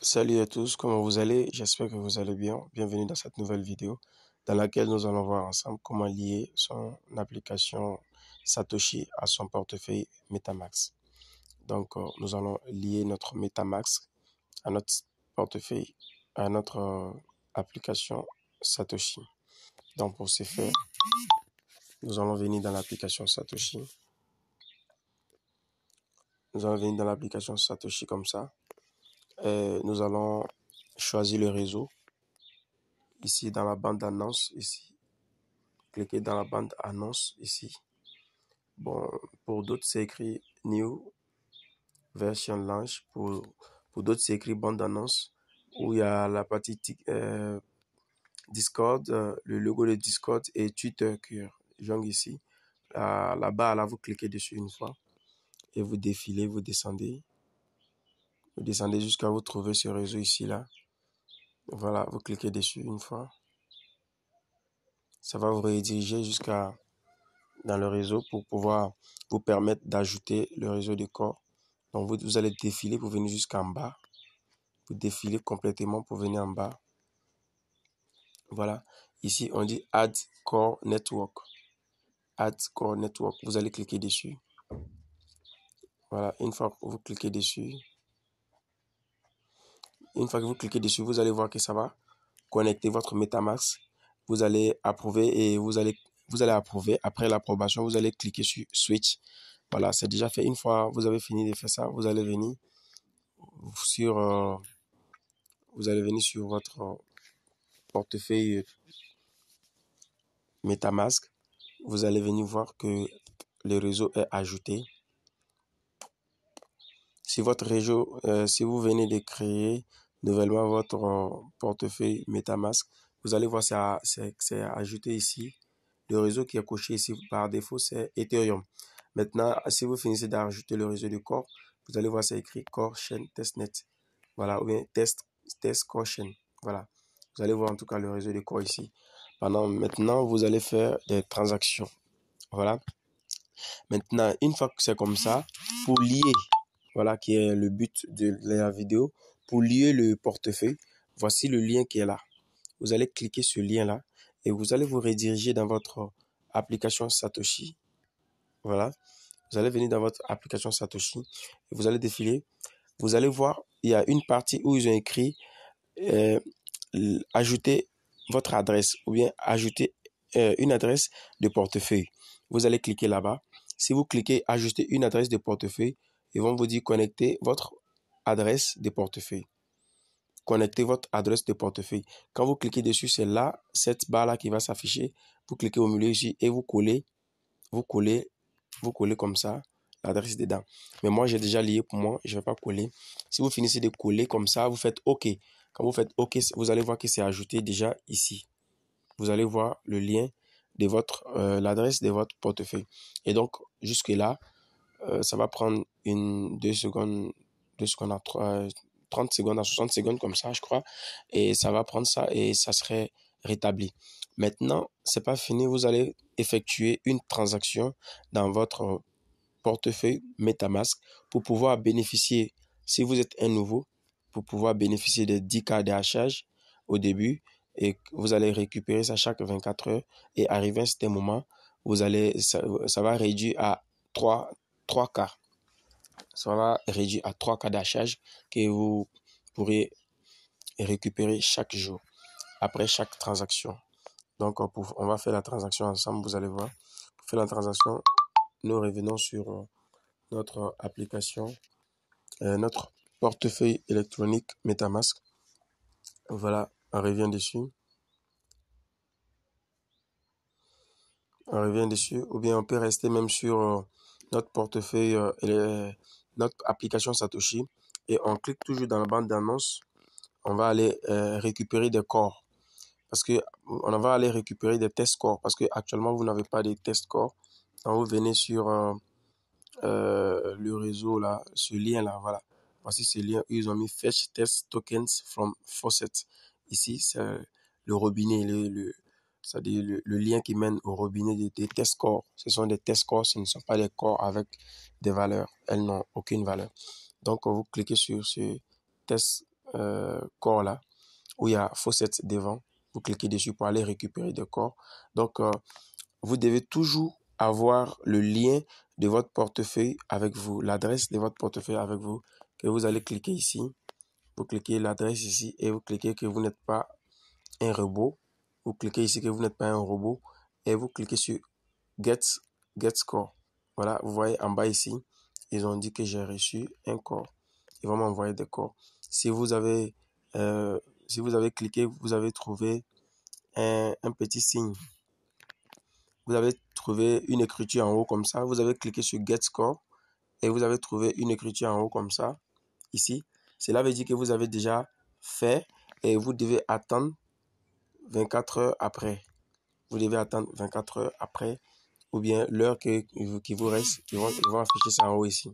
Salut à tous, comment vous allez? J'espère que vous allez bien. Bienvenue dans cette nouvelle vidéo dans laquelle nous allons voir ensemble comment lier son application Satoshi à son portefeuille MetaMask. Donc, nous allons lier notre MetaMask à notre portefeuille, à notre application Satoshi. Donc, pour ce faire, nous allons venir dans l'application Satoshi. Nous allons venir dans l'application Satoshi comme ça. Nous allons choisir le réseau. Ici, dans la bande d'annonce, ici. Cliquez dans la bande annonce, ici. Bon, pour d'autres, c'est écrit New Version Launch. Pour d'autres, c'est écrit bande d'annonce, où il y a la partie Discord, le logo de Discord et Twitter que j'ongle ici. Là-bas, là, vous cliquez dessus une fois et vous défilez, vous descendez. Vous descendez jusqu'à vous trouver ce réseau ici, là. Voilà, vous cliquez dessus une fois. Ça va vous rediriger jusqu'à dans le réseau pour pouvoir vous permettre d'ajouter le réseau de corps. Donc, vous allez défiler pour venir jusqu'en bas. Vous défilez complètement pour venir en bas. Voilà. Ici, on dit Add Core Network. Add Core Network. Vous allez cliquer dessus. Voilà. Une fois que vous cliquez dessus, vous allez voir que ça va connecter votre MetaMask. Vous allez approuver et vous allez approuver. Après l'approbation, vous allez cliquer sur Switch. Voilà, c'est déjà fait. Une fois vous avez fini de faire ça, vous allez venir sur votre portefeuille MetaMask. Vous allez venir voir que le réseau est ajouté. Si vous venez de créer nouvellement votre portefeuille MetaMask, vous allez voir c'est ajouté ici. Le réseau qui est coché ici par défaut, c'est Ethereum. Maintenant, si vous finissez d'ajouter le réseau de Core, vous allez voir c'est écrit Core Chain Testnet. Voilà, ou bien Test Core Chain. Voilà. Vous allez voir en tout cas le réseau de Core ici. Maintenant, vous allez faire des transactions. Voilà. Maintenant, une fois que c'est comme ça, pour lier, voilà qui est le but de la vidéo, pour lier le portefeuille, voici le lien qui est là. Vous allez cliquer sur ce lien-là et vous allez vous rediriger dans votre application Satoshi. Voilà. Vous allez venir dans votre application Satoshi et vous allez défiler. Vous allez voir, il y a une partie où ils ont écrit ajouter votre adresse ou bien ajouter une adresse de portefeuille. Vous allez cliquer là-bas. Si vous cliquez ajouter une adresse de portefeuille, ils vont vous dire connecter votre adresse de portefeuille. Connectez votre adresse de portefeuille. Quand vous cliquez dessus, c'est là, cette barre-là qui va s'afficher. Vous cliquez au milieu ici et vous collez comme ça l'adresse dedans. Mais moi, j'ai déjà lié pour moi, je ne vais pas coller. Si vous finissez de coller comme ça, vous faites OK. Quand vous faites OK, vous allez voir que c'est ajouté déjà ici. Vous allez voir le lien de l'adresse de votre portefeuille. Et donc, jusque-là, ça va prendre 2 secondes, 30 secondes à 60 secondes comme ça, je crois. Et ça va prendre ça et ça serait rétabli. Maintenant, c'est pas fini. Vous allez effectuer une transaction dans votre portefeuille MetaMask pour pouvoir bénéficier, si vous êtes un nouveau, pour pouvoir bénéficier des 10K de hachage au début et vous allez récupérer ça chaque 24 heures et arrivé à un certain moment, ça va réduire à 3K. Ça va réduire à 3K d'hachage que vous pourrez récupérer chaque jour après chaque transaction. Donc, on va faire la transaction ensemble, vous allez voir. Pour faire la transaction, nous revenons sur notre application, notre portefeuille électronique MetaMask. Voilà, on revient dessus. On revient dessus. Ou bien on peut rester même sur notre portefeuille, notre application Satoshi. Et on clique toujours dans la bande d'annonce. On va aller récupérer des corps. Parce que on va aller récupérer des test scores. Parce que actuellement vous n'avez pas de test scores. Quand vous venez sur le réseau là, ce lien là, voilà. Voici ce lien où ils ont mis Fetch Test Tokens from Faucet. Ici, c'est le robinet, c'est-à-dire le lien qui mène au robinet des test scores. Ce sont des test scores, ce ne sont pas des corps avec des valeurs. Elles n'ont aucune valeur. Donc, vous cliquez sur ce test corps là, où il y a faucet devant. Vous cliquez dessus pour aller récupérer des corps. Donc, vous devez toujours avoir le lien de votre portefeuille avec vous, l'adresse de votre portefeuille avec vous, que vous allez cliquer ici. Vous cliquez l'adresse ici et vous cliquez que vous n'êtes pas un robot. Vous cliquez ici que vous n'êtes pas un robot et vous cliquez sur Get Score. Voilà, vous voyez en bas ici, ils ont dit que j'ai reçu un corps. Ils vont m'envoyer des corps. Si vous avez cliqué, vous avez trouvé un petit signe. Vous avez trouvé une écriture en haut comme ça. Vous avez cliqué sur Get Score et vous avez trouvé une écriture en haut comme ça, ici. Cela veut dire que vous avez déjà fait et vous devez attendre 24 heures après. Vous devez attendre 24 heures après ou bien l'heure qui vous reste. Ils vont afficher ça en haut ici.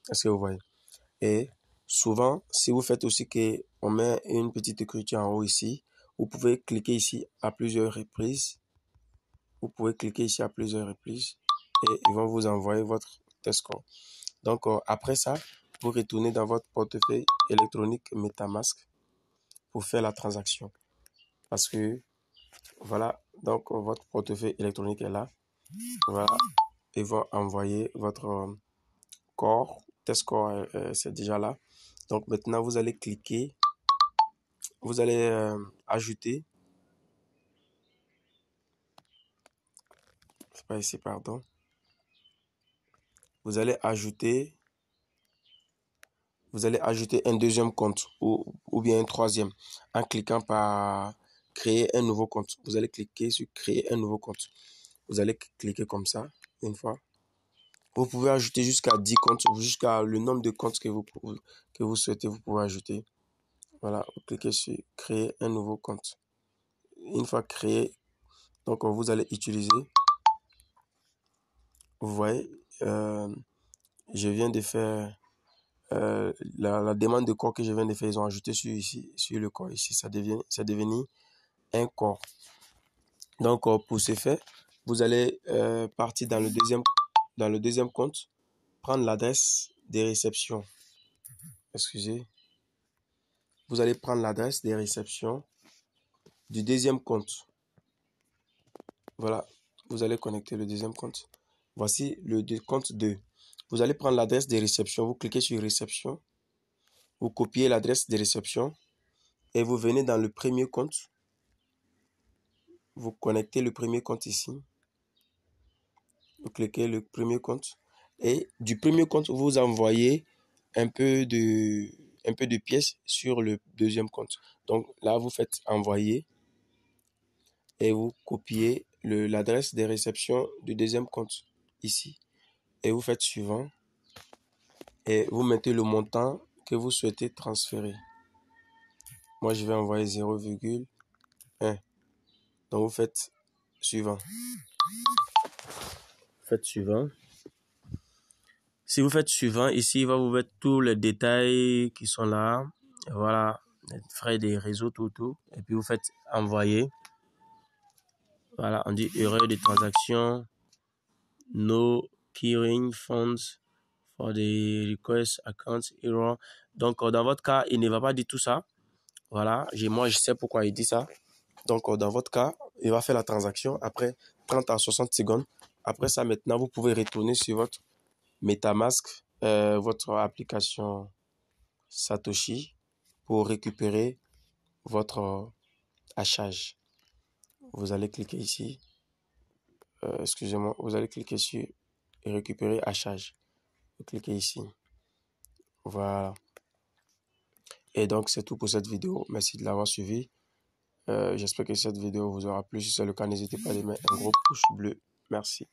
Est-ce que vous voyez? Et souvent, si vous faites aussi qu'on met une petite écriture en haut ici, vous pouvez cliquer ici à plusieurs reprises. Vous pouvez cliquer ici à plusieurs reprises et ils vont vous envoyer votre test score. Donc, après ça, vous retournez dans votre portefeuille électronique MetaMask pour faire la transaction. Parce que, voilà, donc votre portefeuille électronique est là. Voilà, ils vont envoyer votre corps. Test score, c'est déjà là. Donc, maintenant, vous allez cliquer. Vous allez ajouter. C'est pas ici, pardon. Vous allez ajouter un deuxième compte ou bien un troisième en cliquant par créer un nouveau compte. Vous allez cliquer sur créer un nouveau compte. Vous allez cliquer comme ça une fois. Vous pouvez ajouter jusqu'à 10 comptes, jusqu'à le nombre de comptes que vous souhaitez, vous pouvez ajouter. Voilà, vous cliquez sur créer un nouveau compte. Une fois créé, donc vous allez utiliser. Vous voyez, je viens de faire la demande de corps que je viens de faire, ils ont ajouté sur le corps ici, c'est devenu un corps. Donc pour ce faire, vous allez partir dans le deuxième compte, prendre l'adresse des réceptions. Excusez. Vous allez prendre l'adresse des réceptions du deuxième compte. Voilà, vous allez connecter le deuxième compte. Voici le compte 2. Vous allez prendre l'adresse des réceptions, vous cliquez sur réception, vous copiez l'adresse des réceptions et vous venez dans le premier compte. Vous connectez le premier compte ici. Vous cliquez le premier compte et du premier compte, vous envoyez un peu de pièces sur le deuxième compte. Donc là, vous faites envoyer et vous copiez l'adresse des réceptions du deuxième compte ici. Et vous faites suivant et vous mettez le montant que vous souhaitez transférer. Moi, je vais envoyer 0,1. Donc, vous faites suivant. Faites suivant. Si vous faites suivant, ici, il va vous mettre tous les détails qui sont là. Et voilà, les frais des réseaux, tout. Et puis, vous faites envoyer. Voilà, on dit erreur de transaction. No keyring funds for the request account error. Donc, dans votre cas, il ne va pas dire tout ça. Voilà, moi, je sais pourquoi il dit ça. Donc, dans votre cas, il va faire la transaction après 30 à 60 secondes. Après ça, maintenant, vous pouvez retourner sur votre MetaMask, votre application Satoshi pour récupérer votre hachage. Vous allez cliquer ici. Excusez-moi, vous allez cliquer sur récupérer hachage. Vous cliquez ici. Voilà. Et donc, c'est tout pour cette vidéo. Merci de l'avoir suivi. J'espère que cette vidéo vous aura plu. Si c'est le cas, n'hésitez pas à mettre un gros pouce bleu. Merci.